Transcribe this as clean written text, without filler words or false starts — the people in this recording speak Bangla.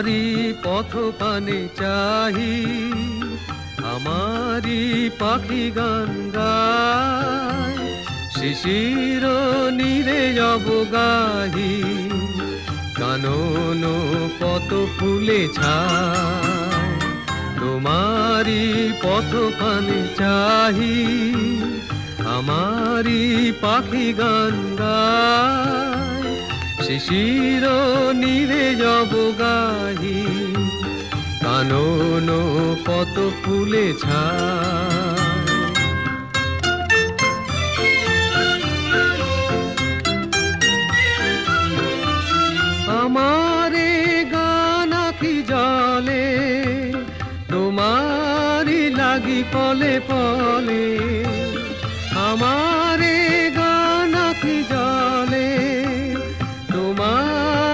তোমারি পথ পানে চাহি, আমারি পাখি গান গায়, শিশির নীরে অবগাহি, কানন পত ফুলে ছায়। তোমারি পথ পানে চাহি, আমারি পাখি গান গায়, শিশির নীরে অবগাহি, কানন পত ফুলে ছায়। আমারে গান আখি জলে, তোমারি লাগি পলে পলে, আমার